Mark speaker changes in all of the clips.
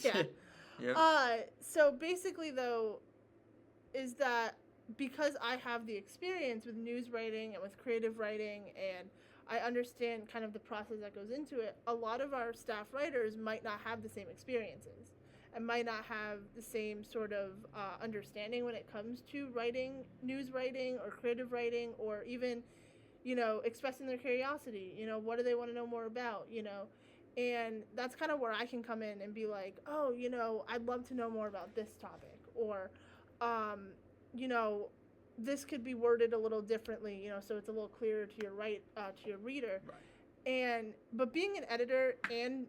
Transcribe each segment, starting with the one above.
Speaker 1: minutes.
Speaker 2: Yeah.
Speaker 1: Yep.
Speaker 2: So basically, though, is that because I have the experience with news writing and with creative writing, and I understand kind of the process that goes into it, a lot of our staff writers might not have the same experiences and might not have the same sort of understanding when it comes to writing, news writing, or creative writing, or even, expressing their curiosity. What do they want to know more about? And that's kind of where I can come in and be like, oh, I'd love to know more about this topic, or, um, you know, this could be worded a little differently, so it's a little clearer to your reader.
Speaker 1: Right.
Speaker 2: But being an editor and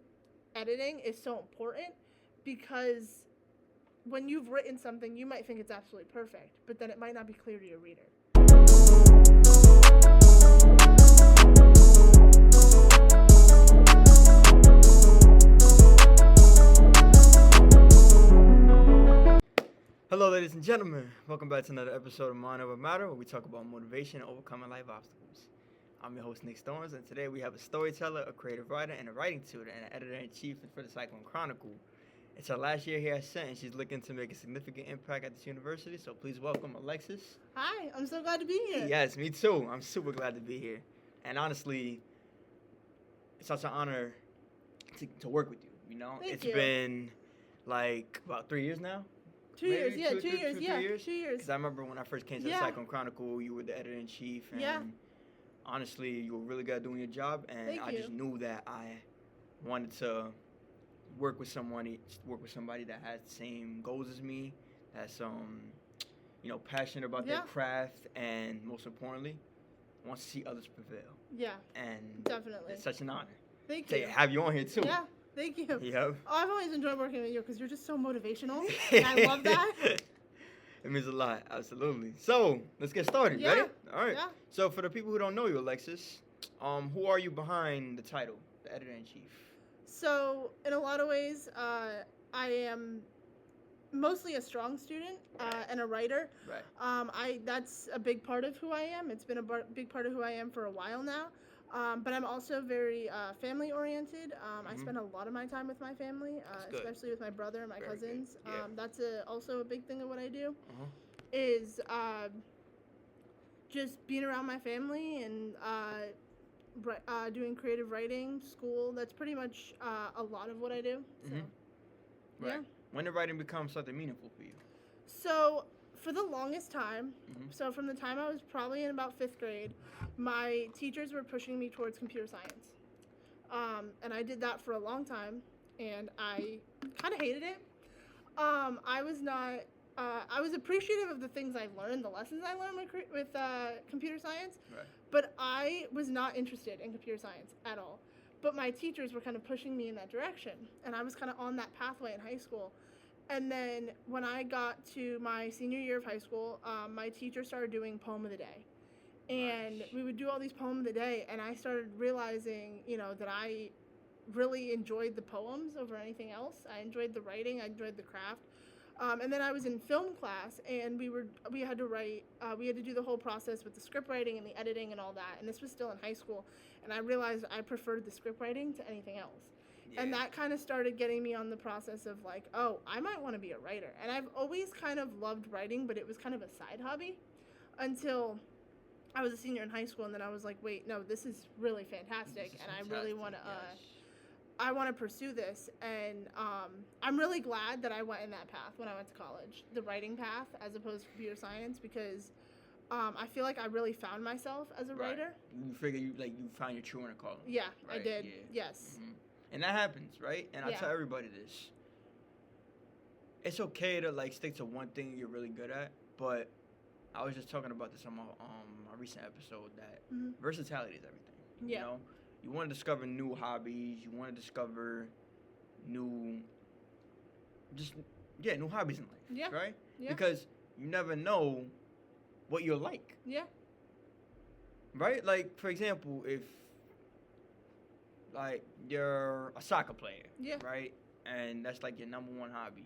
Speaker 2: editing is so important because when you've written something, you might think it's absolutely perfect, but then it might not be clear to your reader.
Speaker 1: Hello, ladies and gentlemen. Welcome back to another episode of Mind Over Matter, where we talk about motivation and overcoming life obstacles. I'm your host, Nick Storms, and today we have a storyteller, a creative writer, and a writing tutor, and an editor-in-chief for the Cyclone Chronicle. It's her last year here at Cent, and she's looking to make a significant impact at this university, so please welcome Alexis.
Speaker 2: Hi, I'm so glad to be here.
Speaker 1: Yes, me too. I'm super glad to be here. And honestly, it's such an honor to work with you,
Speaker 2: Thank
Speaker 1: It's
Speaker 2: you.
Speaker 1: been like about 3 years now.
Speaker 2: 2 years, yeah, 2 years, yeah,
Speaker 1: 3 years.
Speaker 2: 2 years.
Speaker 1: Because I remember when I first came to the Cyclone Chronicle, you were the editor-in-chief, and honestly, you were really good at doing your job, and I just knew that I wanted to work with somebody that has the same goals as me, that's passionate about their craft, and most importantly, wants to see others prevail.
Speaker 2: Yeah,
Speaker 1: and
Speaker 2: definitely.
Speaker 1: It's such an honor.
Speaker 2: Thank you.
Speaker 1: To have you on here too.
Speaker 2: Yeah. Thank you.
Speaker 1: Yep.
Speaker 2: I've always enjoyed working with you because you're just so motivational, and I love that.
Speaker 1: It means a lot, absolutely. So, let's get started, ready? All right.
Speaker 2: Yeah.
Speaker 1: So, for the people who don't know you, Alexis, who are you behind the title, the editor-in-chief?
Speaker 2: So, in a lot of ways, I am mostly a strong student and a writer.
Speaker 1: Right.
Speaker 2: That's a big part of who I am. It's been a big part of who I am for a while now. But I'm also very family-oriented. I spend a lot of my time with my family, especially with my brother and my cousins.
Speaker 1: Yeah.
Speaker 2: That's also a big thing of what I do, is just being around my family and doing creative writing, school. That's pretty much a lot of what I do. So,
Speaker 1: Right.
Speaker 2: Yeah.
Speaker 1: When did writing become something meaningful for you?
Speaker 2: So, for the longest time, so from the time I was probably in about 5th grade, my teachers were pushing me towards computer science. And I did that for a long time, and I kind of hated it. I was appreciative of the things I learned, the lessons I learned with computer science, but I was not interested in computer science at all. But my teachers were kind of pushing me in that direction, and I was kind of on that pathway in high school. And then when I got to my senior year of high school, my teacher started doing Poem of the Day. And we would do all these Poem of the Day, and I started realizing, that I really enjoyed the poems over anything else. I enjoyed the writing, I enjoyed the craft. And then I was in film class, and we had to do the whole process with the script writing and the editing and all that. And this was still in high school, and I realized I preferred the script writing to anything else. Yeah. And that kind of started getting me on the process of like, oh, I might want to be a writer. And I've always kind of loved writing, but it was kind of a side hobby until I was a senior in high school. And then I was like, wait, no, this is really fantastic. I really want to, I want to pursue this. And I'm really glad that I went in that path when I went to college, the writing path as opposed to computer science, because I feel like I really found myself as a writer.
Speaker 1: You figure you found your true inner calling.
Speaker 2: Yeah,
Speaker 1: right?
Speaker 2: I did.
Speaker 1: Yeah.
Speaker 2: Yes.
Speaker 1: And that happens, right? And I tell everybody this. It's okay to stick to one thing you're really good at, but I was just talking about this on my recent episode that versatility is everything.
Speaker 2: Yeah.
Speaker 1: You want to discover new hobbies. You want to discover new hobbies in life.
Speaker 2: Yeah.
Speaker 1: Right?
Speaker 2: Yeah.
Speaker 1: Because you never know what you're like.
Speaker 2: Yeah.
Speaker 1: Right? Like, for example, if you're a soccer player, right? And that's your number one hobby.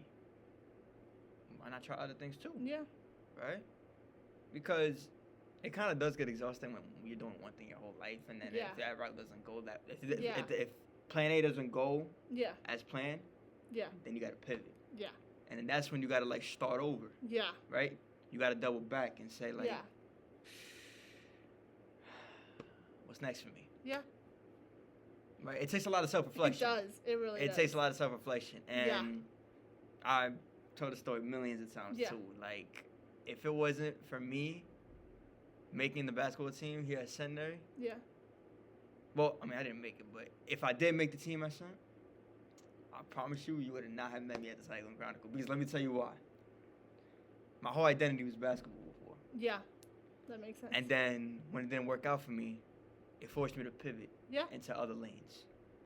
Speaker 1: Why not try other things too?
Speaker 2: Yeah.
Speaker 1: Right? Because it kind of does get exhausting when you're doing one thing your whole life, and then if that route doesn't go if plan A doesn't go as planned,
Speaker 2: Yeah.
Speaker 1: Then you got to pivot.
Speaker 2: Yeah.
Speaker 1: And then that's when you got to, like, start over.
Speaker 2: Yeah.
Speaker 1: Right? You got to double back and say, like, what's next for me?
Speaker 2: Yeah.
Speaker 1: Right? It takes a lot of self-reflection.
Speaker 2: It does. It really does.
Speaker 1: It takes a lot of self-reflection. And I've told the story millions of times, too. Like, if it wasn't for me making the basketball team here at Centenary.
Speaker 2: Yeah.
Speaker 1: Well, I mean, I didn't make it, but if I did make the team at Centenary, I promise you would have not have met me at the Cyclone Chronicle. Because let me tell you why. My whole identity was basketball before.
Speaker 2: Yeah. That makes sense.
Speaker 1: And then when it didn't work out for me, it forced me to pivot into other lanes.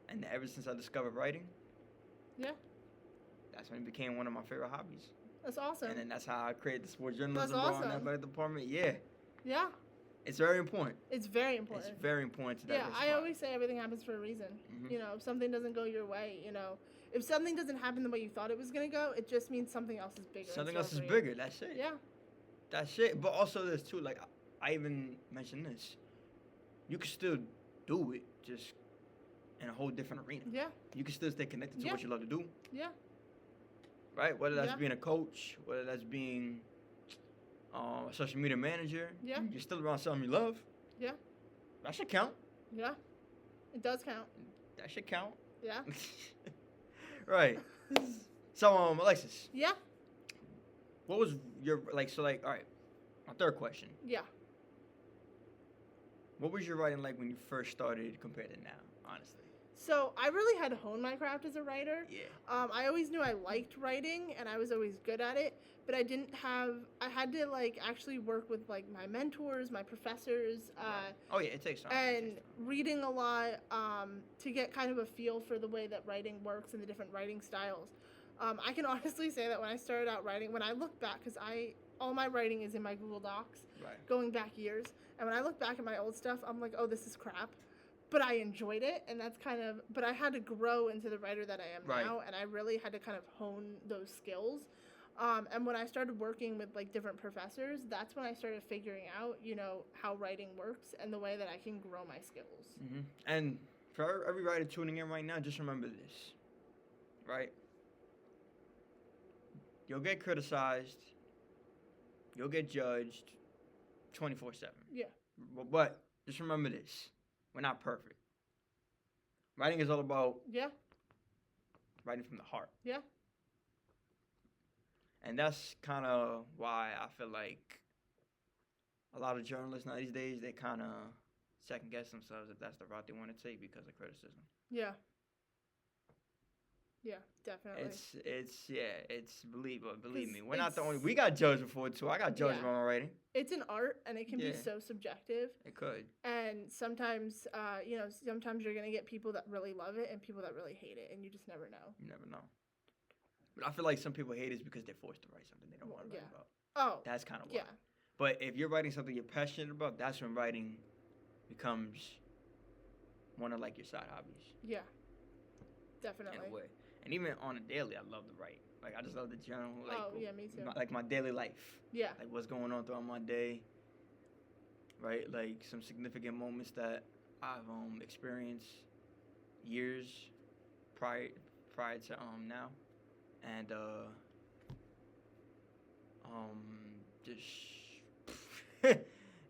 Speaker 1: And ever since I discovered writing, that's when it became one of my favorite hobbies.
Speaker 2: That's awesome.
Speaker 1: And then that's how I created the sports journalism in the athletic department. Yeah.
Speaker 2: Yeah.
Speaker 1: It's very important.
Speaker 2: It's very important.
Speaker 1: It's very important to diversify.
Speaker 2: Yeah, I always say everything happens for a reason. Mm-hmm. You know, if something doesn't go your way, you know, if something doesn't happen the way you thought it was going to go, it just means something else is bigger.
Speaker 1: Something else is bigger. That's it.
Speaker 2: Yeah.
Speaker 1: That's it. But also there's too, like, I even mentioned this. You can still do it, just in a whole different arena.
Speaker 2: Yeah.
Speaker 1: You can still stay connected to what you love to do.
Speaker 2: Yeah.
Speaker 1: Right? Whether that's being a coach, whether that's being a social media manager.
Speaker 2: Yeah.
Speaker 1: You're still around something you love.
Speaker 2: Yeah.
Speaker 1: That should count.
Speaker 2: Yeah. It does count.
Speaker 1: That should count.
Speaker 2: Yeah.
Speaker 1: Right. So, Alexis.
Speaker 2: Yeah.
Speaker 1: What was your, all right, my third question.
Speaker 2: Yeah.
Speaker 1: What was your writing like when you first started compared to now, honestly?
Speaker 2: So I really had to hone my craft as a writer.
Speaker 1: Yeah.
Speaker 2: I always knew I liked writing and I was always good at it, but I had to like actually work with like my mentors, my professors.
Speaker 1: Oh yeah, it takes time.
Speaker 2: And reading a lot to get kind of a feel for the way that writing works and the different writing styles. I can honestly say that when I started out writing, when I look back, because all my writing is in my Google Docs, going back years, and when I look back at my old stuff, I'm like, oh, this is crap. But I enjoyed it, and that's but I had to grow into the writer that I am now, and I really had to kind of hone those skills. And when I started working with, like, different professors, that's when I started figuring out, you know, how writing works and the way that I can grow my skills.
Speaker 1: Mm-hmm. And for every writer tuning in right now, just remember this, right? You'll get criticized. You'll get judged 24/7.
Speaker 2: Yeah.
Speaker 1: But just remember this. We're not perfect. Writing is all about writing from the heart.
Speaker 2: Yeah.
Speaker 1: And that's kind of why I feel like a lot of journalists now these days, they kind of second guess themselves if that's the route they want to take because of criticism.
Speaker 2: Yeah. Yeah, definitely.
Speaker 1: Believe me, we're not the only. We got judged before too. I got judged by my writing.
Speaker 2: It's an art, and it can be so subjective.
Speaker 1: It could.
Speaker 2: And sometimes, sometimes you're gonna get people that really love it and people that really hate it, and you just never know.
Speaker 1: You never know. But I feel like some people hate it because they're forced to write something they don't want to write about.
Speaker 2: Oh,
Speaker 1: that's kind of why.
Speaker 2: Yeah.
Speaker 1: But if you're writing something you're passionate about, that's when writing becomes one of like your side hobbies.
Speaker 2: Yeah. Definitely.
Speaker 1: In a way. And even on a daily, I love to write. Like, I just love the journal. Like,
Speaker 2: me too.
Speaker 1: My daily life.
Speaker 2: Yeah.
Speaker 1: Like, what's going on throughout my day. Right? Like, some significant moments that I've experienced years prior to now. And, just,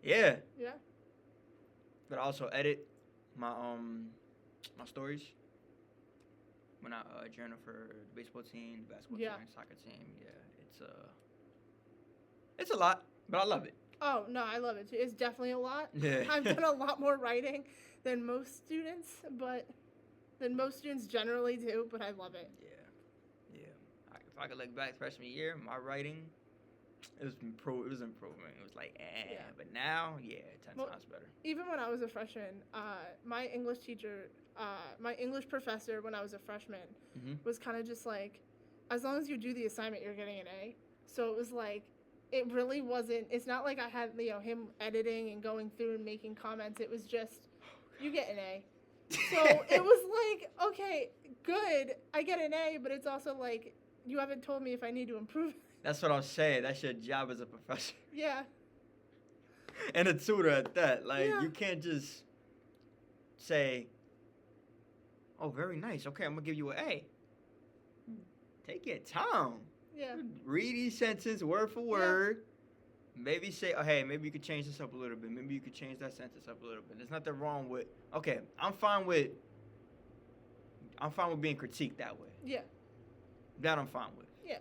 Speaker 1: yeah.
Speaker 2: Yeah.
Speaker 1: But I also edit my stories. When I journal for the baseball team, the basketball team, soccer team, it's a lot, but I love it.
Speaker 2: Oh no, I love it too. It's definitely a lot.
Speaker 1: Yeah.
Speaker 2: I've done a lot more writing than most students, generally do. But I love it.
Speaker 1: Yeah. If I could look back freshman year, my writing, it was improving. It was like, but now, 10 times better.
Speaker 2: Even when I was a freshman, my English teacher. My English professor, when I was a freshman, was kind of just like, as long as you do the assignment, you're getting an A. So it was like, it really wasn't, it's not like I had, him editing and going through and making comments. It was just, you get an A. So it was like, okay, good, I get an A, but it's also like, you haven't told me if I need to improve.
Speaker 1: That's what I'm saying. That's your job as a professor.
Speaker 2: Yeah.
Speaker 1: And a tutor at that. Like, you can't just say, oh, very nice. Okay, I'm going to give you an A. take your time.
Speaker 2: Yeah.
Speaker 1: Read each sentence word for word. Maybe say, oh, hey, maybe you could change this up a little bit. Maybe you could change that sentence up a little bit. There's nothing wrong with, okay, I'm fine with being critiqued that way.
Speaker 2: Yeah.
Speaker 1: That I'm fine with.
Speaker 2: Yeah.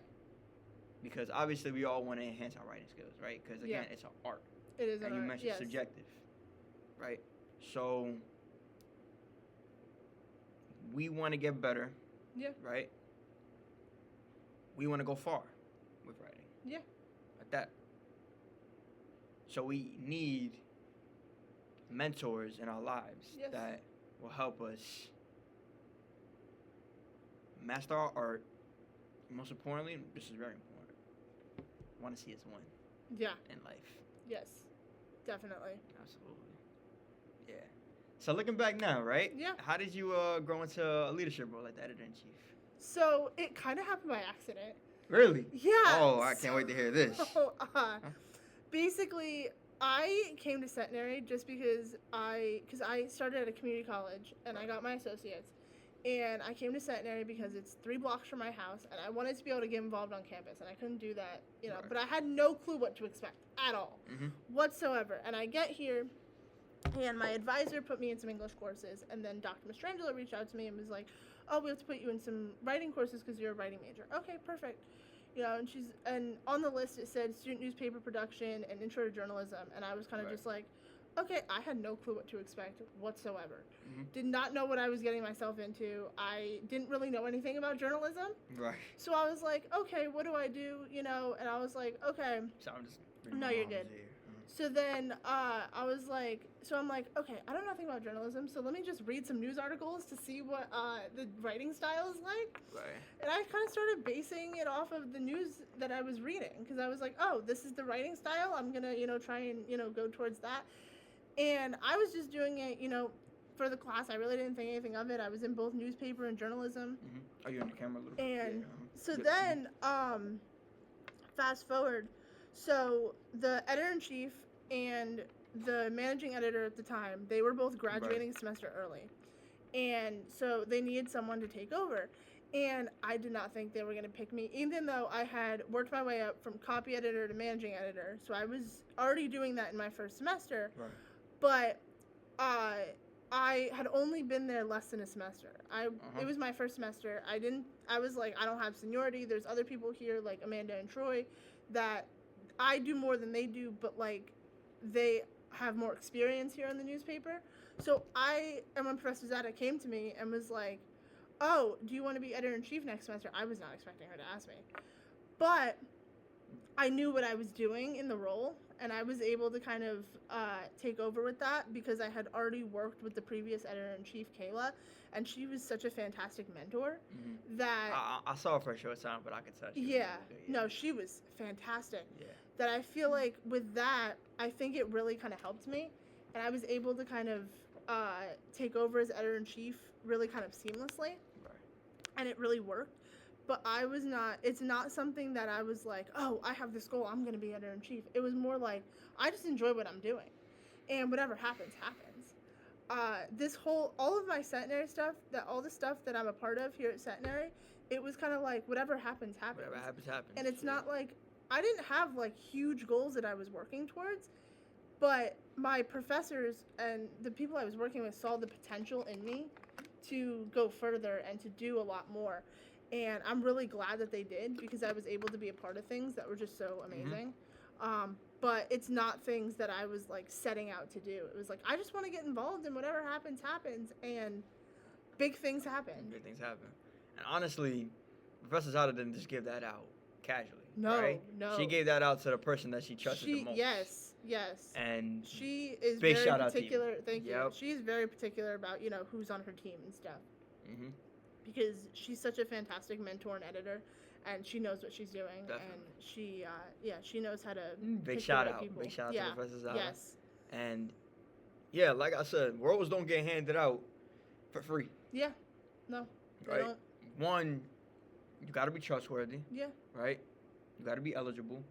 Speaker 1: Because obviously we all want to enhance our writing skills, right? Because again, it's an art.
Speaker 2: It is an art.
Speaker 1: And you mentioned subjective, right? So we want to get better.
Speaker 2: Yeah.
Speaker 1: Right? We want to go far with writing.
Speaker 2: Yeah.
Speaker 1: Like that. So we need mentors in our lives that will help us master our art. Most importantly, this is very important. I want to see us win. Yeah. In life.
Speaker 2: Yes. Definitely.
Speaker 1: Absolutely. Yeah. So looking back now, right?
Speaker 2: Yeah.
Speaker 1: How did you grow into a leadership role like that, editor-in-chief?
Speaker 2: So it kind of happened by accident.
Speaker 1: Really?
Speaker 2: Yeah.
Speaker 1: Oh, I can't wait to hear this.
Speaker 2: Basically, I came to Centenary just because I started at a community college and I got my associates. And I came to Centenary because it's 3 blocks from my house, and I wanted to be able to get involved on campus, and I couldn't do that, But I had no clue what to expect at all, whatsoever. And I get here, and my advisor put me in some English courses, and then Dr. Mastrangelo reached out to me and was like, "Oh, we have to put you in some writing courses because you're a writing major." Okay, perfect. And on the list it said student newspaper production and intro to journalism, and I was kind of just like, okay, I had no clue what to expect whatsoever. Did not know what I was getting myself into. I didn't really know anything about journalism.
Speaker 1: Right.
Speaker 2: So I was like, okay, what do I do? And I was like, okay.
Speaker 1: So I'm just.
Speaker 2: No, you're good. So then I'm like, okay, I don't know nothing about journalism, so let me just read some news articles to see what the writing style is like.
Speaker 1: Right.
Speaker 2: And I kind of started basing it off of the news that I was reading, because I was like, oh, this is the writing style. I'm going to, try and, go towards that. And I was just doing it, for the class. I really didn't think anything of it. I was in both newspaper and journalism.
Speaker 1: Are you in the camera a little bit?
Speaker 2: And so then, fast forward. So the editor-in-chief and the managing editor at the time, they were both graduating a semester early. And so they needed someone to take over. And I did not think they were going to pick me, even though I had worked my way up from copy editor to managing editor. So I was already doing that in my first semester.
Speaker 1: Right.
Speaker 2: But I had only been there less than a semester. It was my first semester. I was like, I don't have seniority. There's other people here, like Amanda and Troy, that I do more than they do, but like they have more experience here in the newspaper. So when Professor Zada came to me and was like, oh, do you want to be editor-in-chief next semester? I was not expecting her to ask me. But I knew what I was doing in the role, and I was able to kind of take over with that because I had already worked with the previous editor-in-chief, Kayla, and she was such a fantastic mentor that...
Speaker 1: I saw her for a short time, but I could tell she
Speaker 2: was no, she was fantastic.
Speaker 1: Yeah. That
Speaker 2: I feel like with that, I think it really kind of helped me, and I was able to kind of take over as editor-in-chief really kind of seamlessly, and it really worked. But it's not something that I was like, oh, I have this goal, I'm going to be editor-in-chief. It was more like, I just enjoy what I'm doing. And whatever happens, happens. All of my Centenary stuff, all the stuff that I'm a part of here at Centenary, it was kind of like, whatever happens, happens.
Speaker 1: Whatever happens, happens.
Speaker 2: And it's not like, I didn't have like huge goals that I was working towards, but my professors and the people I was working with saw the potential in me to go further and to do a lot more. And I'm really glad that they did, because I was able to be a part of things that were just so amazing. But it's not things that I was like setting out to do. It was like, I just want to get involved, and whatever happens, happens. And big things happen.
Speaker 1: Big things happen. And honestly, Professor Zada didn't just give that out casually.
Speaker 2: No,
Speaker 1: right?
Speaker 2: no.
Speaker 1: She gave that out to the person that she trusted the most.
Speaker 2: Yes.
Speaker 1: And
Speaker 2: she is
Speaker 1: big
Speaker 2: very
Speaker 1: shout
Speaker 2: particular.
Speaker 1: Out to you.
Speaker 2: Thank you. She's very particular about, who's on her team and stuff. Because she's such a fantastic mentor and editor, and she knows what she's doing.
Speaker 1: Definitely.
Speaker 2: And she knows how to
Speaker 1: big shout out.
Speaker 2: People.
Speaker 1: Big shout out to Professor Zada.
Speaker 2: Yes.
Speaker 1: And like I said, roles don't get handed out for free.
Speaker 2: Yeah. No.
Speaker 1: Right.
Speaker 2: They don't.
Speaker 1: One, you got to be trustworthy.
Speaker 2: Yeah.
Speaker 1: Right. You got to be eligible,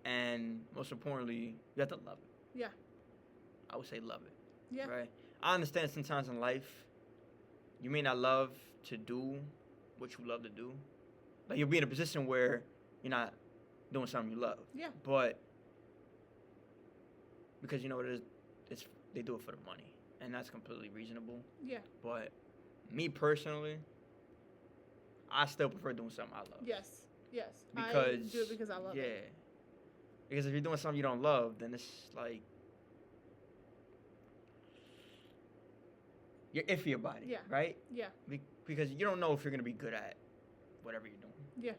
Speaker 1: and most importantly, you have to love it.
Speaker 2: Yeah.
Speaker 1: I would say love it.
Speaker 2: Yeah.
Speaker 1: Right. I understand sometimes in life, you may not love to do what you love to do, Like, you'll be in a position where you're not doing something you love.
Speaker 2: Yeah.
Speaker 1: But because you know what it is, they do it for the money, and that's completely reasonable.
Speaker 2: Yeah.
Speaker 1: But me personally, I still prefer doing something I love.
Speaker 2: Yes.
Speaker 1: Because
Speaker 2: I do it because I love it.
Speaker 1: Yeah. Because if you're doing something you don't love, then it's like you're iffy about it.
Speaker 2: Yeah.
Speaker 1: Right?
Speaker 2: Yeah.
Speaker 1: Because you don't know if you're gonna be good at whatever you're doing.
Speaker 2: Yeah.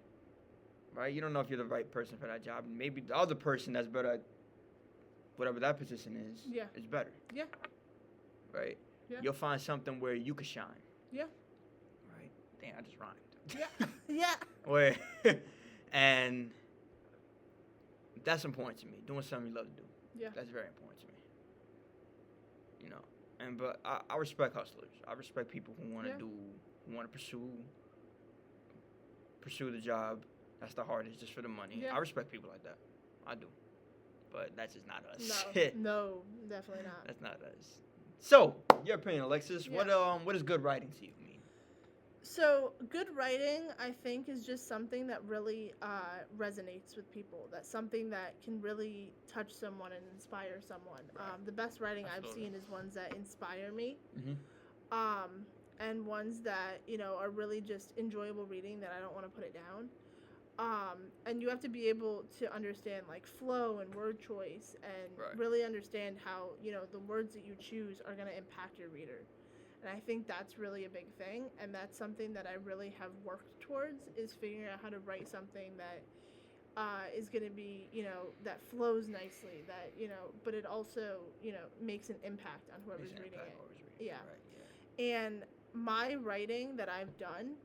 Speaker 1: Right? You don't know if you're the right person for that job. Maybe the other person that's better at whatever that position is better.
Speaker 2: Yeah.
Speaker 1: Right?
Speaker 2: Yeah.
Speaker 1: You'll find something where you can shine.
Speaker 2: Yeah.
Speaker 1: Right? Damn, I just rhymed.
Speaker 2: Yeah. Yeah.
Speaker 1: Where and that's important to me. Doing something you love to do.
Speaker 2: Yeah.
Speaker 1: That's very important to me. You know. But I respect hustlers. I respect people who want to who want to pursue the job that's the hardest just for the money.
Speaker 2: Yeah.
Speaker 1: I respect people like that. I do. But that's just not us.
Speaker 2: No, definitely not.
Speaker 1: That's not us. So, your opinion, Alexis.
Speaker 2: Yeah.
Speaker 1: What is good writing to you mean?
Speaker 2: So, good writing, I think, is just something that really resonates with people. That's something that can really touch someone and inspire someone.
Speaker 1: Right.
Speaker 2: The best writing
Speaker 1: Absolutely.
Speaker 2: I've seen is ones that inspire me.
Speaker 1: Mm-hmm.
Speaker 2: And ones that, are really just enjoyable reading that I don't want to put it down. And you have to be able to understand, like, flow and word choice and really understand how, the words that you choose are going to impact your reader. And I think that's really a big thing, and that's something that I really have worked towards, is figuring out how to write something that is going to be, that flows nicely, that, but it also, makes an impact on whoever's reading it. Yeah.
Speaker 1: Right, yeah.
Speaker 2: And my writing that I've done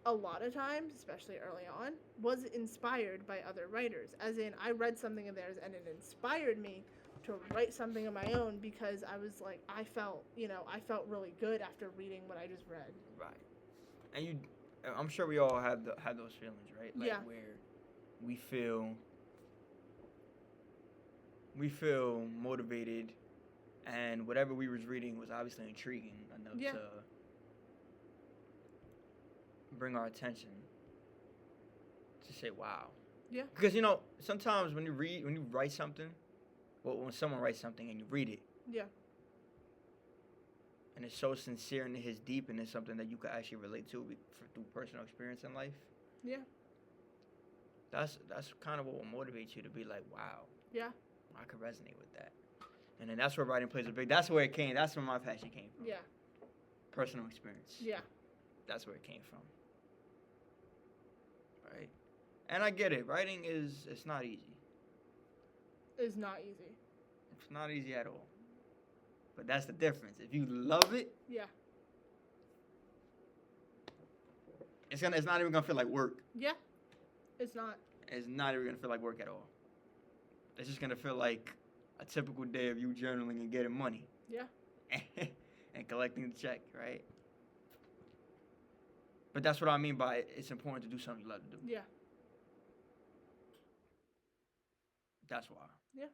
Speaker 2: a lot of times, especially early on, was inspired by other writers. As in, I read something of theirs and it inspired me to write something of my own, because I was like, I felt really good after reading what I just read.
Speaker 1: Right. And I'm sure we all have those feelings, right? Like, where we feel motivated, and whatever we was reading was obviously intriguing enough to bring our attention to say, wow.
Speaker 2: Yeah.
Speaker 1: Because, sometimes when you write something, when someone writes something and you read it, and it's so sincere and it hits deep and it's something that you can actually relate to through personal experience in life.
Speaker 2: Yeah.
Speaker 1: That's kind of what will motivate you to be like, wow.
Speaker 2: Yeah.
Speaker 1: I could resonate with that. And then that's where writing plays a big. That's where my passion came from.
Speaker 2: Yeah.
Speaker 1: Personal experience.
Speaker 2: Yeah.
Speaker 1: That's where it came from. Right. And I get it. Writing it's not easy.
Speaker 2: It's not easy.
Speaker 1: It's not easy at all. But that's the difference. If you love it, it's not even gonna feel like work.
Speaker 2: Yeah. It's not.
Speaker 1: It's not even gonna feel like work at all. It's just gonna feel like a typical day of you journaling and getting money.
Speaker 2: Yeah.
Speaker 1: And collecting the check, right? But that's what I mean by it's important to do something you love to do.
Speaker 2: Yeah.
Speaker 1: That's why.
Speaker 2: Yeah.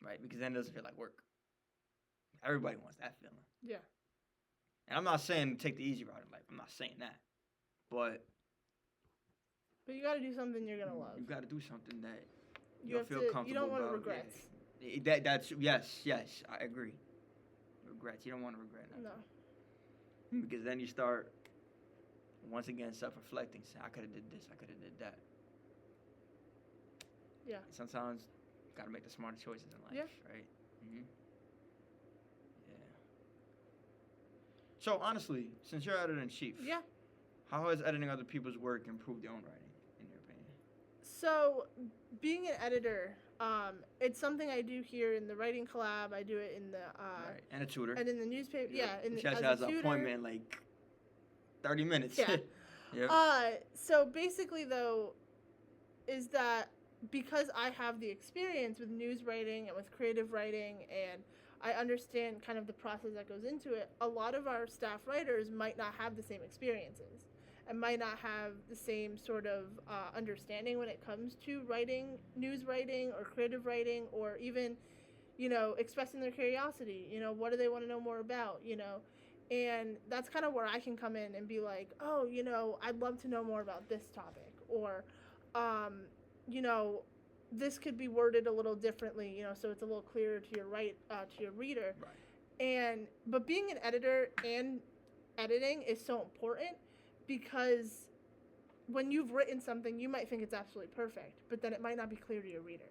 Speaker 1: Right? Because then it doesn't feel like work. Everybody wants that feeling.
Speaker 2: Yeah.
Speaker 1: And I'm not saying take the easy route in life. I'm not saying that. But
Speaker 2: you got to do something you're going to love.
Speaker 1: You got to do something that
Speaker 2: you'll feel comfortable about. You don't want regrets.
Speaker 1: Yeah. That's yes, I agree. Regrets. You don't want to regret nothing.
Speaker 2: No.
Speaker 1: Because then you start, once again, self-reflecting. Saying, I could have did this. I could have did that.
Speaker 2: Yeah.
Speaker 1: Sometimes you got to make the smarter choices in life, right? Mm-hmm. Yeah. So, honestly, since you're editor-in-chief, how has editing other people's work improved your own writing, in your opinion? So,
Speaker 2: being an editor, it's something I do here in the writing collab. I do it in the
Speaker 1: right. And a tutor.
Speaker 2: And in the newspaper. Yeah.
Speaker 1: She has an appointment in like 30 minutes.
Speaker 2: Yeah.
Speaker 1: Yep.
Speaker 2: So basically, though, is that because I have the experience with news writing and with creative writing, and I understand kind of the process that goes into it, a lot of our staff writers might not have the same experiences and might not have the same sort of understanding when it comes to writing, news writing or creative writing, or even, expressing their curiosity. What do they want to know more about, And that's kind of where I can come in and be like, oh, I'd love to know more about this topic. Or, you know, this could be worded a little differently, so it's a little clearer to your reader.
Speaker 1: Right.
Speaker 2: But being an editor and editing is so important because when you've written something, you might think it's absolutely perfect, but then it might not be clear to your reader.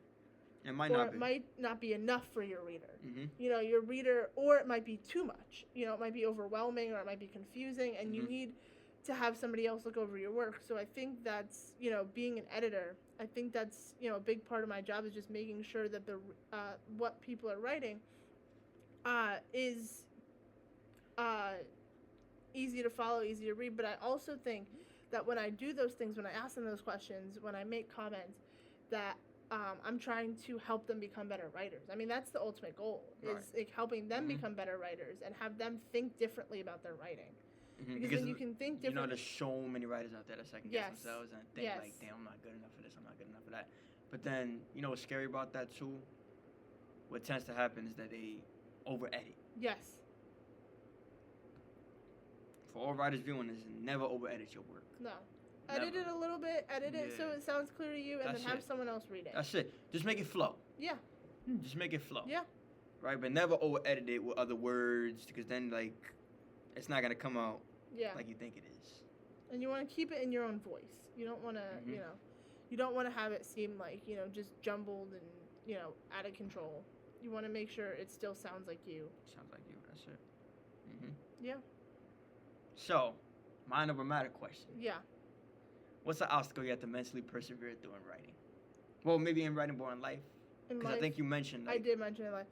Speaker 1: It might not be.
Speaker 2: Or it might not be enough for your reader.
Speaker 1: Mm-hmm.
Speaker 2: Your reader, or it might be too much. It might be overwhelming or it might be confusing, and you need to have somebody else look over your work. So I think that's, being an editor, I think that's, a big part of my job is just making sure that what people are writing is easy to follow, easy to read. But I also think that when I do those things, when I ask them those questions, when I make comments, that I'm trying to help them become better writers. I mean, that's the ultimate goal, is like helping them become better writers and have them think differently about their writing. Because then you can think differently.
Speaker 1: There's so many writers out there that second guess themselves and think like, damn, I'm not good enough for this, I'm not good enough for that. But then, what's scary about that too? What tends to happen is that they over-edit.
Speaker 2: Yes.
Speaker 1: For all writers viewing this, never over-edit your work.
Speaker 2: No. Edit it a little bit, edit it so it sounds clear to you, and then have someone else read it.
Speaker 1: That's it. Just make it flow.
Speaker 2: Yeah.
Speaker 1: Just make it flow.
Speaker 2: Yeah.
Speaker 1: Right? But never over-edit it with other words, because then, like, it's not going to come out like you think it is.
Speaker 2: And you want to keep it in your own voice. You don't want to, you don't want to have it seem like, just jumbled and, out of control. You want to make sure it still sounds like you.
Speaker 1: Sounds like you. That's it.
Speaker 2: Yeah.
Speaker 1: So, mind over matter question.
Speaker 2: Yeah.
Speaker 1: What's the obstacle you have to mentally persevere through in writing? Well, maybe in writing, but in life. Because I think you mentioned.
Speaker 2: I did mention in life.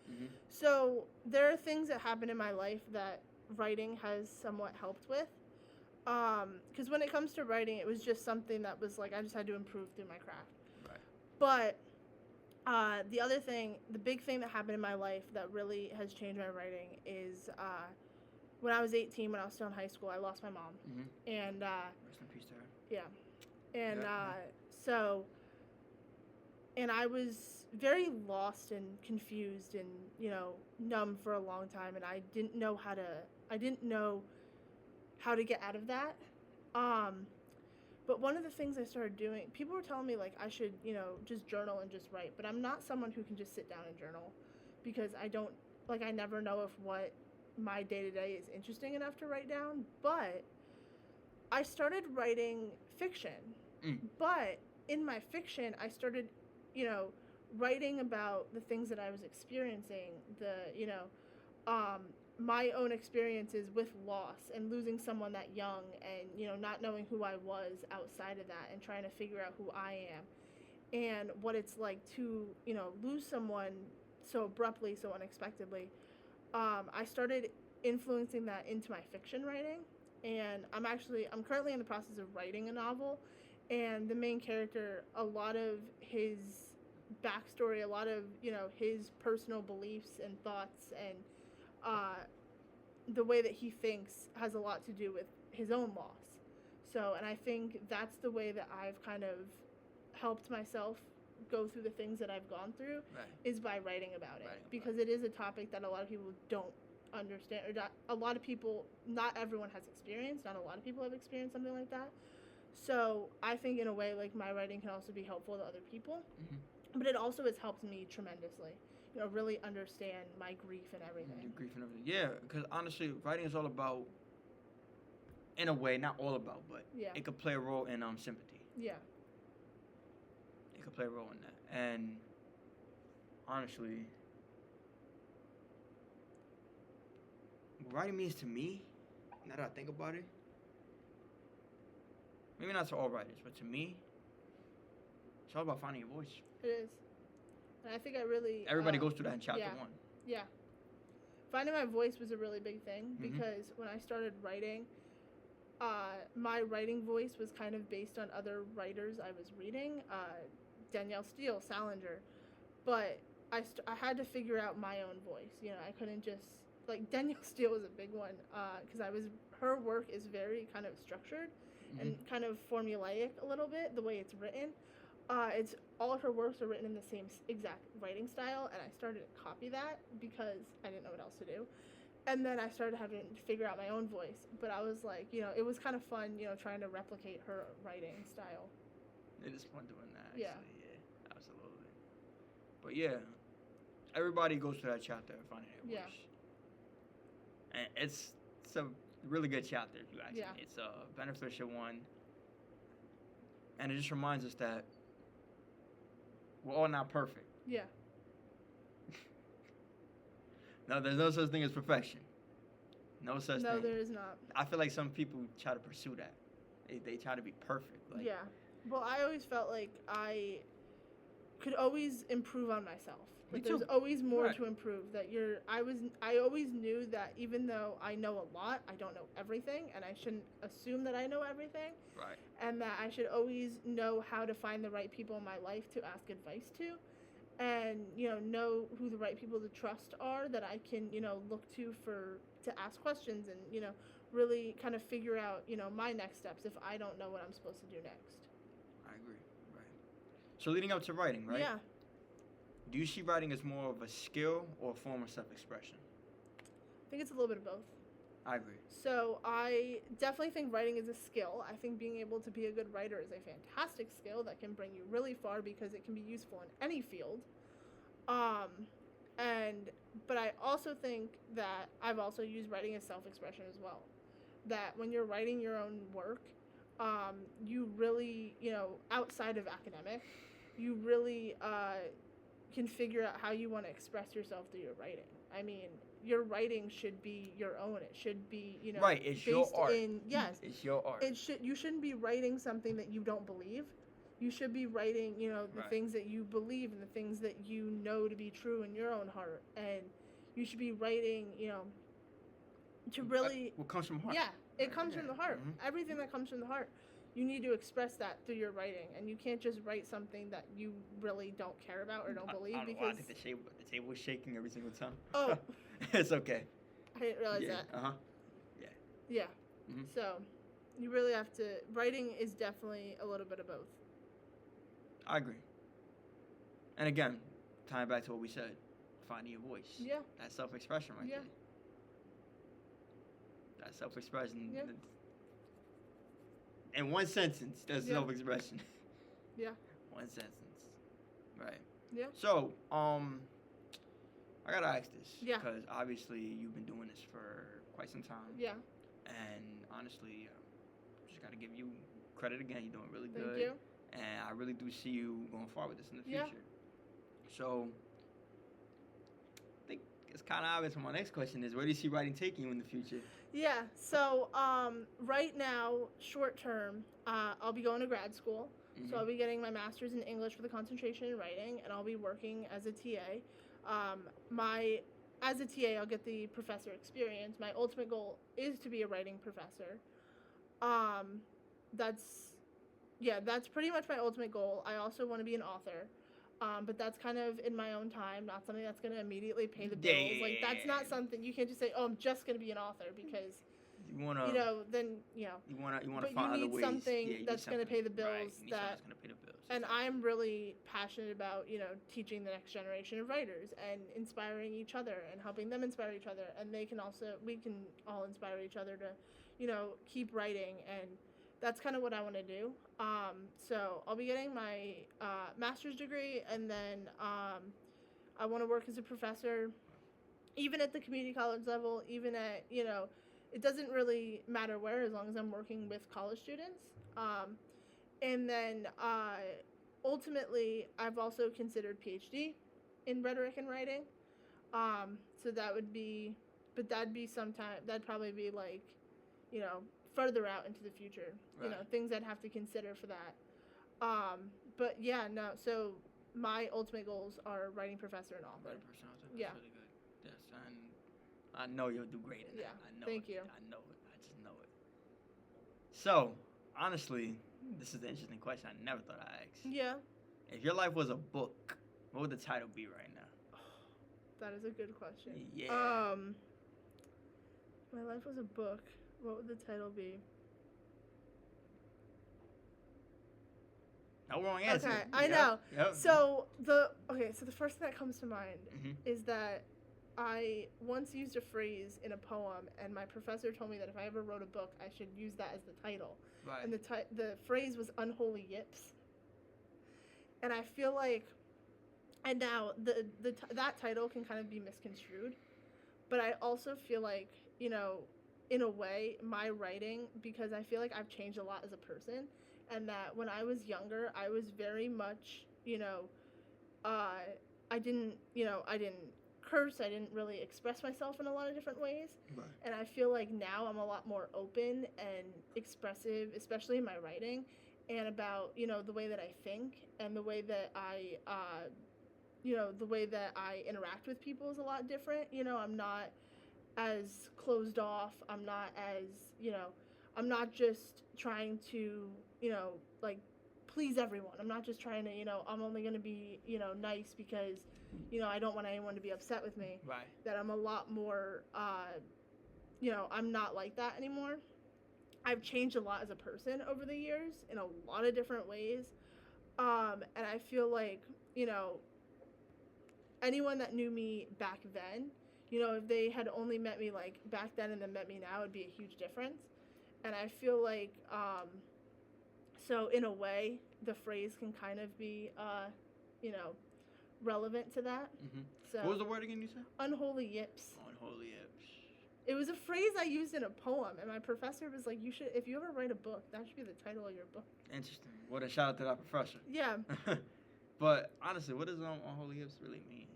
Speaker 2: So there are things that happen in my life that writing has somewhat helped with. Because when it comes to writing, it was just something that was like I just had to improve through my craft.
Speaker 1: Right.
Speaker 2: But the big thing that happened in my life that really has changed my writing is when I was 18, when I was still in high school, I lost my mom. And
Speaker 1: rest in peace to her.
Speaker 2: Yeah. And and I was very lost and confused and, numb for a long time, and I didn't know how to get out of that. But one of the things I started doing, people were telling me, like, I should, just journal and just write. But I'm not someone who can just sit down and journal because I never know if what my day-to-day is interesting enough to write down. But I started writing fiction. But in my fiction, I started, writing about the things that I was experiencing, my own experiences with loss and losing someone that young and, not knowing who I was outside of that and trying to figure out who I am and what it's like to, lose someone so abruptly, so unexpectedly. I started influencing that into my fiction writing, and I'm currently in the process of writing a novel, and the main character, a lot of his backstory, a lot of, his personal beliefs and thoughts and the way that he thinks has a lot to do with his own loss. So, and I think that's the way that I've kind of helped myself go through the things that I've gone through, is by writing about it. Because it is a topic that a lot of people don't understand, or not everyone has experienced, not a lot of people have experienced something like that. So I think in a way, like, my writing can also be helpful to other people, but it also has helped me tremendously, really understand my grief and everything.
Speaker 1: Yeah, because honestly, writing is all about, in a way, not all about, but it could play a role in sympathy.
Speaker 2: Yeah.
Speaker 1: It could play a role in that. And honestly, what writing means to me, now that I think about it, maybe not to all writers, but to me, it's all about finding your voice.
Speaker 2: It is. And I think
Speaker 1: everybody goes through that in chapter 1.
Speaker 2: Yeah. Finding my voice was a really big thing, because when I started writing, my writing voice was kind of based on other writers I was reading, Danielle Steele, Salinger. But I had to figure out my own voice. I couldn't just, like, Danielle Steele was a big one, because her work is very kind of structured and kind of formulaic a little bit, the way it's written. It's all of her works are written in the same exact writing style, and I started to copy that because I didn't know what else to do. And then I started having to figure out my own voice. But I was like, it was kind of fun, trying to replicate her writing style.
Speaker 1: It is fun doing that, actually. Yeah, absolutely. But yeah, everybody goes through that chapter of finding their voice. And it's a really good chapter, if you ask me. It's a beneficial one. And it just reminds us that we're all not perfect.
Speaker 2: Yeah.
Speaker 1: No, there's no such thing as perfection. No such thing.
Speaker 2: No, there is not.
Speaker 1: I feel like some people try to pursue that. They try to be perfect. Like,
Speaker 2: yeah. Well, I always felt like I could always improve on myself. Like there's always more to improve. I always knew that even though I know a lot, I don't know everything, and I shouldn't assume that I know everything.
Speaker 1: Right.
Speaker 2: And that I should always know how to find the right people in my life to ask advice to. And, know who the right people to trust are that I can, look to ask questions and, really kind of figure out, my next steps if I don't know what I'm supposed to do next.
Speaker 1: I agree. Right. So leading up to writing, right?
Speaker 2: Yeah.
Speaker 1: Do you see writing as more of a skill or a form of self-expression?
Speaker 2: I think it's a little bit of both.
Speaker 1: I agree.
Speaker 2: So I definitely think writing is a skill. I think being able to be a good writer is a fantastic skill that can bring you really far because it can be useful in any field. But I also think that I've also used writing as self-expression as well. That when you're writing your own work, you really, outside of academic, you really can figure out how you want to express yourself through your writing. I mean, your writing should be your own. It should be,
Speaker 1: right. It's your art.
Speaker 2: It's
Speaker 1: your art.
Speaker 2: You shouldn't be writing something that you don't believe. You should be writing, the things that you believe and the things that you know to be true in your own heart. And you should be writing, to really...
Speaker 1: What comes from heart.
Speaker 2: Yeah, it comes from the heart. Mm-hmm. Everything that comes from the heart. You need to express that through your writing. And you can't just write something that you really don't care about or don't believe because...
Speaker 1: I think the table was shaking every single time.
Speaker 2: Oh.
Speaker 1: It's okay.
Speaker 2: I didn't realize that.
Speaker 1: Uh-huh. Yeah.
Speaker 2: Yeah.
Speaker 1: Mm-hmm.
Speaker 2: So, you really have to... Writing is definitely a little bit of both.
Speaker 1: I agree. And again, tying back to what we said, finding your voice.
Speaker 2: Yeah.
Speaker 1: That's self-expression right there. That's self-expression.
Speaker 2: Yeah.
Speaker 1: In one sentence, that's self-expression.
Speaker 2: Yeah.
Speaker 1: One sentence. Right.
Speaker 2: Yeah.
Speaker 1: So, I gotta ask this.
Speaker 2: Yeah.
Speaker 1: Because obviously you've been doing this for quite some time.
Speaker 2: Yeah.
Speaker 1: And honestly, just gotta give you credit again. You're doing really good.
Speaker 2: Thank you.
Speaker 1: And I really do see you going far with this in the future.
Speaker 2: Yeah.
Speaker 1: So, I think it's kind of obvious. My next question is, where do you see writing taking you in the future?
Speaker 2: Yeah. So, right now, short term, I'll be going to grad school. Mm-hmm. So I'll be getting my master's in English with a concentration in writing, and I'll be working as a TA. As a TA, I'll get the professor experience. My ultimate goal is to be a writing professor. That's pretty much my ultimate goal. I also want to be an author. But that's kind of in my own time, not something that's going to immediately pay the bills. Like, that's not something, you can't just say, oh, I'm just going to be an author because,
Speaker 1: you want to,
Speaker 2: you want to
Speaker 1: find other ways.
Speaker 2: You need something that's going to pay the bills.
Speaker 1: Right. You need something that's going to pay the bills.
Speaker 2: And I'm really passionate about, teaching the next generation of writers and inspiring each other and helping them inspire each other. And we can all inspire each other to, keep writing. And that's kind of what I want to do. So I'll be getting my master's degree, and then I want to work as a professor, even at the community college level, even at, it doesn't really matter where, as long as I'm working with college students. And then ultimately, I've also considered PhD in rhetoric and writing. So that would be, but that'd probably be like, further out into the future,
Speaker 1: right.
Speaker 2: Things I'd have to consider for that. But yeah, no, so my ultimate goals are writing professor and author.
Speaker 1: That's really good. Yes, and I know you'll do great in that. I know
Speaker 2: Thank you.
Speaker 1: I know it. I just know it. So, honestly, this is the interesting question I never thought I'd ask.
Speaker 2: Yeah.
Speaker 1: If your life was a book, what would the title be right now?
Speaker 2: That is a good question.
Speaker 1: Yeah.
Speaker 2: My life was a book. What would the title be?
Speaker 1: No wrong answer.
Speaker 2: Okay, I know.
Speaker 1: Yep.
Speaker 2: So the first thing that comes to mind
Speaker 1: mm-hmm.
Speaker 2: is that I once used a phrase in a poem, and my professor told me that if I ever wrote a book, I should use that as the title.
Speaker 1: Right.
Speaker 2: And the phrase was unholy yips. And I feel like, and now that title can kind of be misconstrued, but I also feel like, in a way, my writing, because I feel like I've changed a lot as a person, and that when I was younger, I was very much, I didn't curse, I didn't really express myself in a lot of different ways,
Speaker 1: right.
Speaker 2: And I feel like now I'm a lot more open and expressive, especially in my writing, and about, the way that I think, and the way that the way that I interact with people is a lot different. I'm not as closed off. I'm not as, I'm not just trying to, like, please everyone. I'm not just trying to, I'm only going to be, nice because, I don't want anyone to be upset with me.
Speaker 1: Right.
Speaker 2: That I'm a lot more, I'm not like that anymore. I've changed a lot as a person over the years in a lot of different ways. And I feel like, anyone that knew me back then, if they had only met me like back then and then met me now, it'd be a huge difference. And I feel like, so in a way, the phrase can kind of be, relevant to that.
Speaker 1: Mm-hmm.
Speaker 2: So,
Speaker 1: what was the word again you said?
Speaker 2: Unholy yips.
Speaker 1: Unholy yips.
Speaker 2: It was a phrase I used in a poem, and my professor was like, if you ever write a book, that should be the title of your book.
Speaker 1: Interesting. What a shout out to that professor.
Speaker 2: Yeah.
Speaker 1: But honestly, what does unholy yips really mean?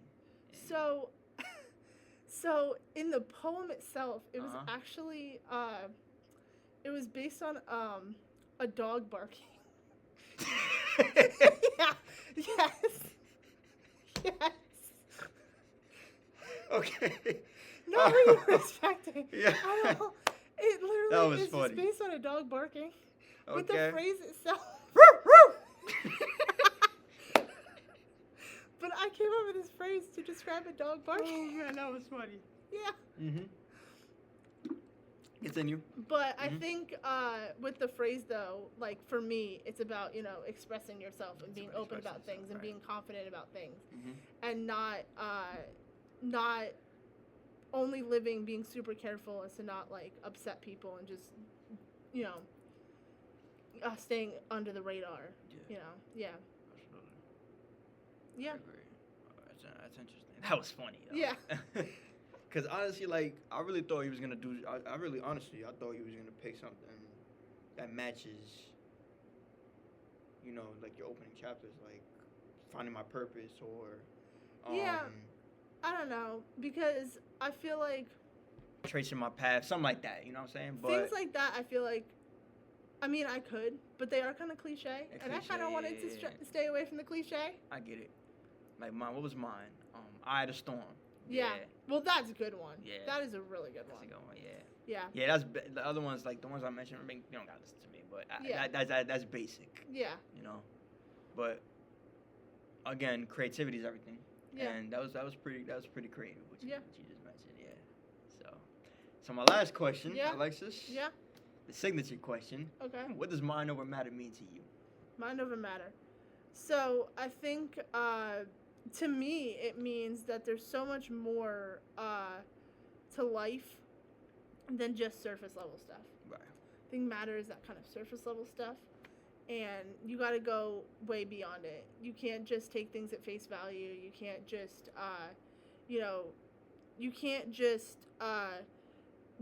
Speaker 2: So in the poem itself, it was actually, it was based on a dog barking. Yeah. Yes. Yes.
Speaker 1: Okay.
Speaker 2: Not what you were expecting.
Speaker 1: Yeah.
Speaker 2: I know. It literally is
Speaker 1: funny.
Speaker 2: just based on a dog barking.
Speaker 1: Okay.
Speaker 2: But the phrase itself. But I came up with this phrase to describe a dog barking.
Speaker 1: Oh man, that was funny.
Speaker 2: Yeah.
Speaker 1: Mm-hmm. Continue.
Speaker 2: But I think with the phrase though, like for me, it's about, expressing yourself and being open about things and being confident about things, and not only being super careful as to not like upset people and just, staying under the radar.
Speaker 1: Yeah.
Speaker 2: Yeah.
Speaker 1: Absolutely.
Speaker 2: Yeah.
Speaker 1: That's interesting. That was funny. Though.
Speaker 2: Yeah.
Speaker 1: Because honestly, like, I really thought he was going to do... I thought he was going to pick something that matches, like your opening chapters, like finding my purpose or...
Speaker 2: yeah. I don't know. Because I feel like...
Speaker 1: tracing my path, something like that, you know what I'm saying? But
Speaker 2: things like that, I feel like... I mean, I could, but they are kind of cliche. And I kind of wanted to stay away from the cliche.
Speaker 1: I get it. Like, what was mine? Eye of the Storm.
Speaker 2: Yeah. Well, that's a good one.
Speaker 1: Yeah.
Speaker 2: That is a really good one.
Speaker 1: That's a good one, yeah.
Speaker 2: Yeah.
Speaker 1: Yeah, that's the other ones, like the ones I mentioned, you don't gotta listen to me, but that's basic.
Speaker 2: Yeah.
Speaker 1: But again, creativity is everything.
Speaker 2: Yeah.
Speaker 1: And that was pretty creative, what you just mentioned, yeah. So my last question, Alexis.
Speaker 2: Yeah.
Speaker 1: The signature question.
Speaker 2: Okay.
Speaker 1: What does mind over matter mean to you?
Speaker 2: Mind over matter. So I think to me it means that there's so much more to life than just surface level stuff.
Speaker 1: Right.
Speaker 2: I think matter is that kind of surface level stuff, and you got to go way beyond it. You can't just take things at face value. You can't just you can't just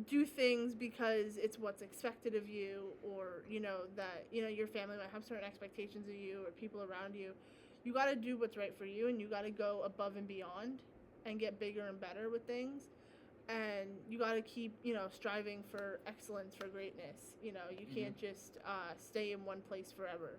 Speaker 2: do things because it's what's expected of you, or that your family might have certain expectations of you, or people around you. You got to do what's right for you, and you got to go above and beyond and get bigger and better with things, and you got to keep striving for excellence, for greatness. You can't just stay in one place forever.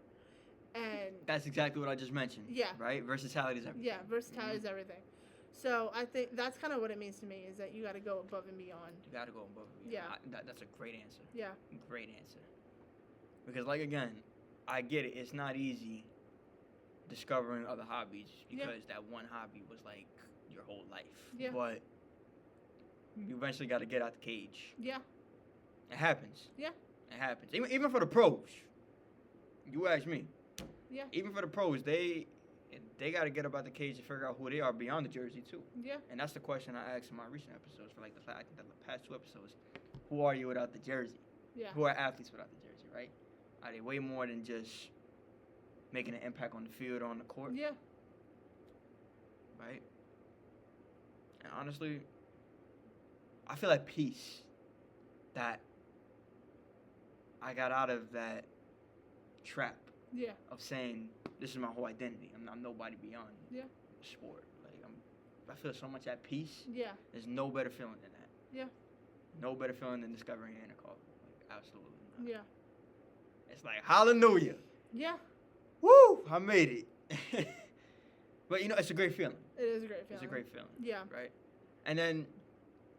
Speaker 2: And
Speaker 1: that's exactly what I just mentioned.
Speaker 2: Yeah.
Speaker 1: Right? Versatility is everything.
Speaker 2: Yeah, versatility is everything. So I think that's kind of what it means to me, is that you got to go above and beyond.
Speaker 1: You got to go above and beyond.
Speaker 2: Yeah.
Speaker 1: That's a great answer.
Speaker 2: Yeah.
Speaker 1: Great answer. Because, like, again, I get it. It's not easy discovering other hobbies because that one hobby was, like, your whole life.
Speaker 2: Yeah.
Speaker 1: But you eventually got to get out the cage.
Speaker 2: Yeah.
Speaker 1: It happens.
Speaker 2: Yeah.
Speaker 1: It happens. Even for the pros. You ask me.
Speaker 2: Yeah.
Speaker 1: Even for the pros, they they got to get up out the cage and figure out who they are beyond the jersey too.
Speaker 2: Yeah.
Speaker 1: And that's the question I asked in my recent episodes for like the past 2 episodes. Who are you without the jersey?
Speaker 2: Yeah.
Speaker 1: Who are athletes without the jersey, right? Are they way more than just making an impact on the field or on the court?
Speaker 2: Yeah.
Speaker 1: Right? And honestly, I feel at peace that I got out of that trap of saying this is my whole identity. I'm nobody beyond sport. Like I feel so much at peace.
Speaker 2: Yeah.
Speaker 1: There's no better feeling than that.
Speaker 2: Yeah.
Speaker 1: No better feeling than discovering Anna Call. Like absolutely not.
Speaker 2: Yeah.
Speaker 1: It's like hallelujah.
Speaker 2: Yeah.
Speaker 1: Woo! I made it. But it's a great feeling.
Speaker 2: It is a great feeling.
Speaker 1: It's a great feeling.
Speaker 2: Yeah.
Speaker 1: Right. And then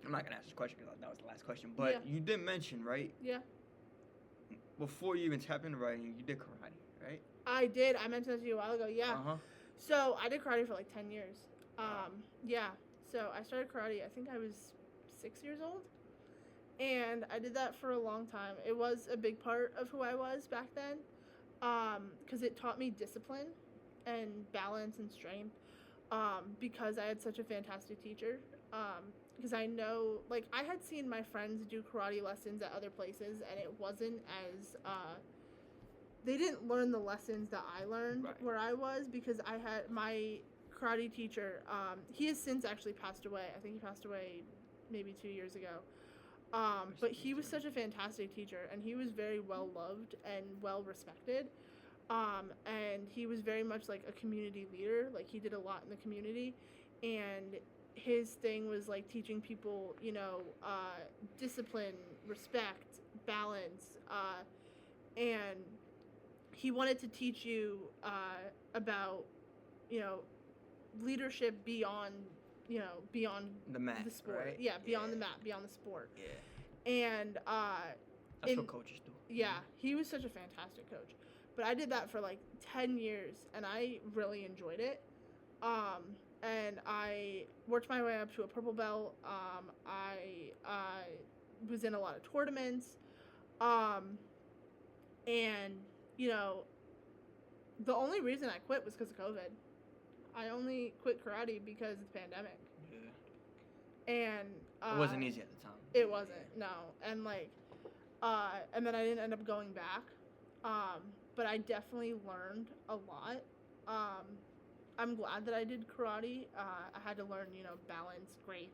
Speaker 1: I'm not gonna ask this question because that was the last question. But you did mention, right?
Speaker 2: Yeah.
Speaker 1: Before you even tapped into writing, you did karate, right?
Speaker 2: I did. I mentioned that to you a while ago. Yeah.
Speaker 1: Uh-huh.
Speaker 2: So I did karate for like 10 years. Yeah. So I started karate. I think I was 6 years old, and I did that for a long time. It was a big part of who I was back then, because it taught me discipline and balance and strength. Because I had such a fantastic teacher. Because I know, like, I had seen my friends do karate lessons at other places, and it wasn't as, they didn't learn the lessons that I learned where I was, because I had my karate teacher, he has since actually passed away. I think he passed away maybe 2 years ago. But he was such a fantastic teacher, and he was very well loved and well respected. And he was very much like a community leader. Like, he did a lot in the community, and his thing was like teaching people, discipline, respect, balance, and he wanted to teach you about, leadership beyond
Speaker 1: the mat,
Speaker 2: the sport.
Speaker 1: Right?
Speaker 2: Yeah, beyond the mat, beyond the sport.
Speaker 1: Yeah.
Speaker 2: And
Speaker 1: that's what coaches do.
Speaker 2: Yeah, he was such a fantastic coach. But I did that for like 10 years, and I really enjoyed it. And I worked my way up to a purple belt. I was in a lot of tournaments. And, the only reason I quit was because of COVID. I only quit karate because of the pandemic.
Speaker 1: Yeah.
Speaker 2: And
Speaker 1: it wasn't easy at the time.
Speaker 2: It wasn't, no. And and then I didn't end up going back. But I definitely learned a lot. I'm glad that I did karate. I had to learn, balance, grace,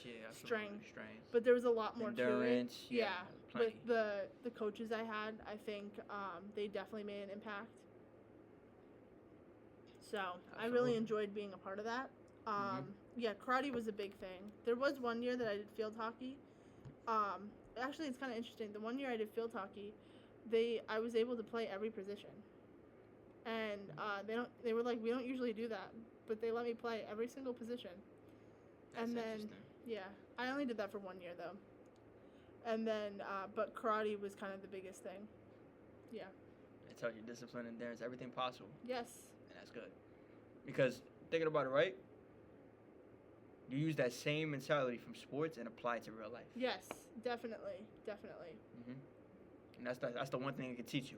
Speaker 1: yeah,
Speaker 2: strength. But there was a lot more
Speaker 1: endurance,
Speaker 2: to it. Yeah.
Speaker 1: Plenty.
Speaker 2: With the coaches I had, I think they definitely made an impact. So absolutely. I really enjoyed being a part of that. Yeah, karate was a big thing. There was one year that I did field hockey. Actually, it's kind of interesting. The one year I did field hockey, I was able to play every position. And they were like, we don't usually do that, but they let me play every single position.
Speaker 1: That's
Speaker 2: and then, yeah, I only did that for 1 year though. And then, but karate was kind of the biggest thing. Yeah.
Speaker 1: It tells you discipline, endurance, everything possible.
Speaker 2: Yes.
Speaker 1: And that's good. Because thinking about it, right? You use that same mentality from sports and apply it to real life.
Speaker 2: Yes, definitely.
Speaker 1: And that's the one thing it can teach you.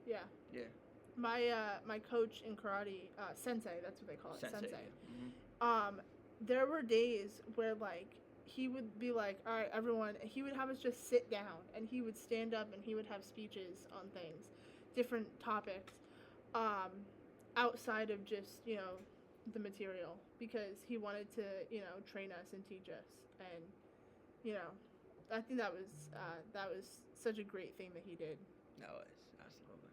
Speaker 2: Yeah.
Speaker 1: Yeah.
Speaker 2: My coach in karate, sensei, that's what they call it, sensei.
Speaker 1: Yeah.
Speaker 2: There were days where he would be like, all right, everyone, he would have us just sit down, and he would stand up and he would have speeches on things, different topics, outside of just, the material, because he wanted to, train us and teach us. And, I think that was such a great thing that he did.
Speaker 1: That was, absolutely.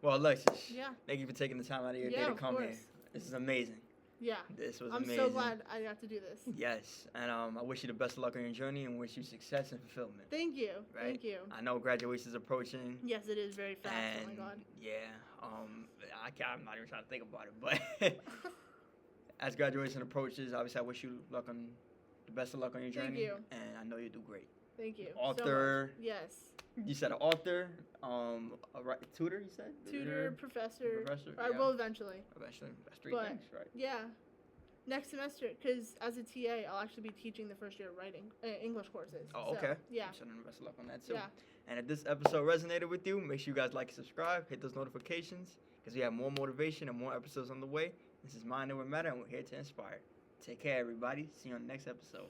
Speaker 1: Well, Alexis, thank you for taking the time out of your day to come here. This is amazing.
Speaker 2: Yeah.
Speaker 1: This was
Speaker 2: amazing. I'm so glad I got to do this.
Speaker 1: Yes. And I wish you the best of luck on your journey and wish you success and fulfillment.
Speaker 2: Thank you.
Speaker 1: Right?
Speaker 2: Thank you.
Speaker 1: I know graduation is approaching.
Speaker 2: Yes, it is very fast.
Speaker 1: And
Speaker 2: oh, my God.
Speaker 1: Yeah. I'm not even trying to think about it. But as graduation approaches, obviously, I wish you the best of luck on your journey.
Speaker 2: Thank you.
Speaker 1: And I know you'll do great.
Speaker 2: Thank you.
Speaker 1: Author.
Speaker 2: So much. Yes.
Speaker 1: You said an author, tutor, you said?
Speaker 2: Tutor, professor.
Speaker 1: Professor.
Speaker 2: I will eventually.
Speaker 1: Eventually. That's three things, right?
Speaker 2: Yeah. Next semester, because as a TA, I'll actually be teaching the first year of writing English courses.
Speaker 1: Oh, okay.
Speaker 2: So, yeah.
Speaker 1: I'm sending the best of luck on that too.
Speaker 2: Yeah.
Speaker 1: And if this episode resonated with you, make sure you guys like and subscribe, hit those notifications, because we have more motivation and more episodes on the way. This is Mind Over Matter, and we're here to inspire. Take care, everybody. See you on the next episode.